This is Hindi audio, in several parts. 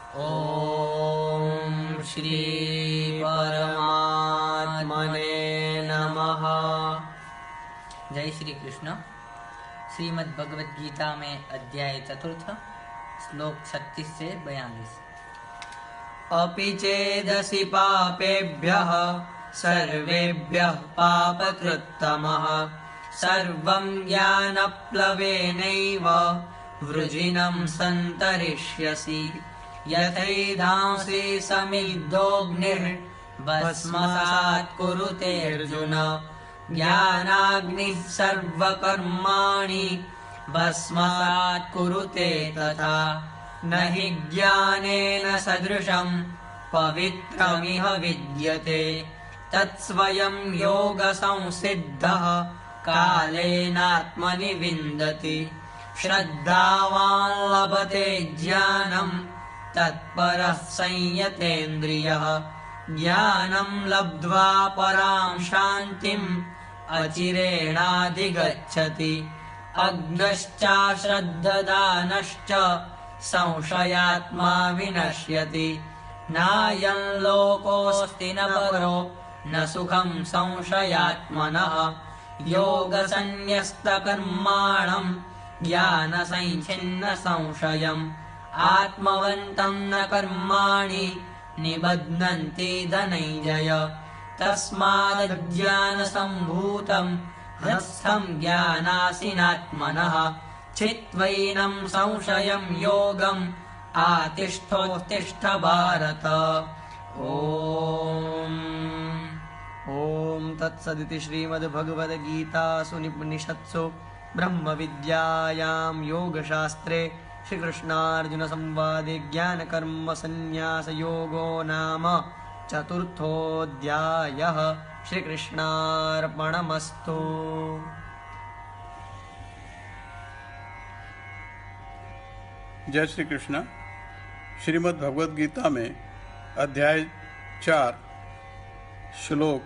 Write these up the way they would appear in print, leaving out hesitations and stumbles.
ओम श्री परमात्मने नमः। जय श्री कृष्ण। श्रीमद् भगवद गीता में अध्याय 4 श्लोक 36 से 42। अपि चेदसि पापेभ्यः सर्वेभ्यः पापकृत्तमः सर्वं ज्ञानप्लवेनैव वृजिनं सन्तरिष्यसि यथैधांसि समिद्धोऽग्निर्भस्मसात् कुरुते अर्जुन ज्ञानाग्निः सर्वकर्माणि भस्मसात् कुरुते तथा न हि ज्ञानेन सदृशं पवित्रमिह विद्यते तत्स्वयं योगसंसिद्धः कालेनात्मनि विन्दति श्रद्धावान् लभते ज्ञानं तत्परः संयतेन्द्रियः ज्ञानं लब्ध्वा परां शान्तिम् अचिरेणाधिगच्छति अग्नश्चाश्रद्धदानश्च संशयात्मा विनश्यति नायं लोकोऽस्ति न परो न सुखं संशयात्मनः योगसन्न्यस्तकर्माणं ज्ञानसञ्छिन्न संशयम् आत्मवन्तं न कर्माणि निबध्नन्ति धनञ्जय तस्मादज्ञानसम्भूतं हृत्स्थं ज्ञानासिनात्मनः चित्वैनं संशयं योगम् आतिष्ठोत्तिष्ठ भारत। ओम तत्सदिति श्रीमद्भगवद्गीतासु उपनिषत्सु ब्रह्मविद्यायां योगशास्त्रे श्रीकृष्णार्जुन संवादे ज्ञानकर्म संन्यासयोगो नाम चतुर्थोऽध्यायः। श्रीकृष्णार्पणमस्तु। जय श्री कृष्ण। श्रीमद् भगवद गीता में अध्याय 4 श्लोक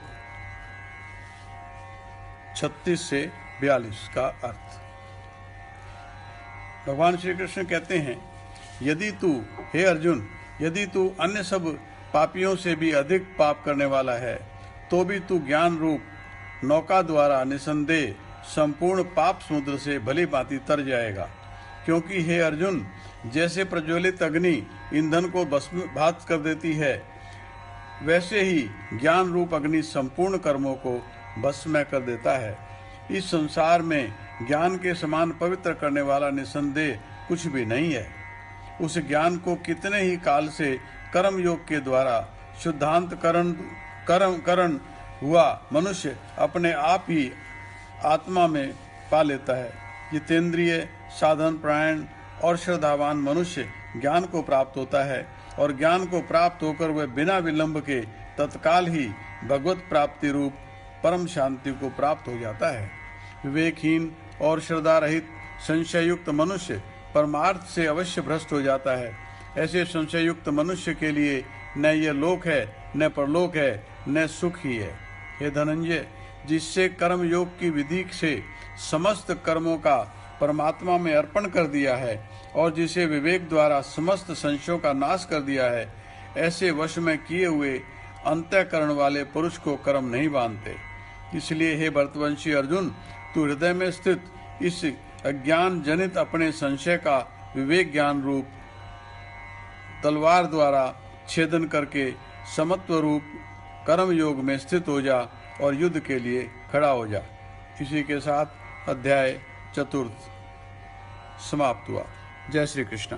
36 से 42 का अर्थ। भगवान श्री कृष्ण कहते हैं, यदि तू, हे अर्जुन, यदि तू अन्य सब पापियों से भी अधिक पाप करने वाला है तो भी तू ज्ञान रूप नौका द्वारा निसंदेह संपूर्ण पाप समुद्र से भली भांति तर जाएगा। क्योंकि हे अर्जुन, जैसे प्रज्वलित अग्नि ईंधन को भस्मीभूत कर देती है, वैसे ही ज्ञान रूप अग्नि संपूर्ण कर्मों को भस्म कर देता है। इस संसार में ज्ञान के समान पवित्र करने वाला निसंदेह कुछ भी नहीं है। उस ज्ञान को कितने ही काल से कर्म योग के द्वारा शुद्धांतकरण हुआ मनुष्य अपने आप ही आत्मा में पा लेता है। जितेंद्रिय, साधन परायण और श्रद्धावान मनुष्य ज्ञान को प्राप्त होता है और ज्ञान को प्राप्त होकर वह बिना विलंब के तत्काल ही भगवत प्राप्ति रूप परम शांति को प्राप्त हो जाता है। विवेकहीन और श्रद्धा रहित संशय युक्त मनुष्य परमार्थ से अवश्य भ्रष्ट हो जाता है। ऐसे संशय युक्त मनुष्य के लिए न यह लोक है, न परलोक है, न सुख ही है। हे धनंजय, जिससे कर्म योग की विधि से समस्त कर्मों का परमात्मा में अर्पण कर दिया है और जिसे विवेक द्वारा समस्त संशयों का नाश कर दिया है, ऐसे वश में किए हुए अंतःकरण वाले पुरुष को कर्म नहीं बांधते। इसलिए हे भरतवंशी अर्जुन, तू हृदय में स्थित इस अज्ञान जनित अपने संशय का विवेक ज्ञान रूप तलवार द्वारा छेदन करके समत्व रूप कर्म योग में स्थित हो जा और युद्ध के लिए खड़ा हो जा। इसी के साथ अध्याय 4 समाप्त हुआ। जय श्री कृष्ण।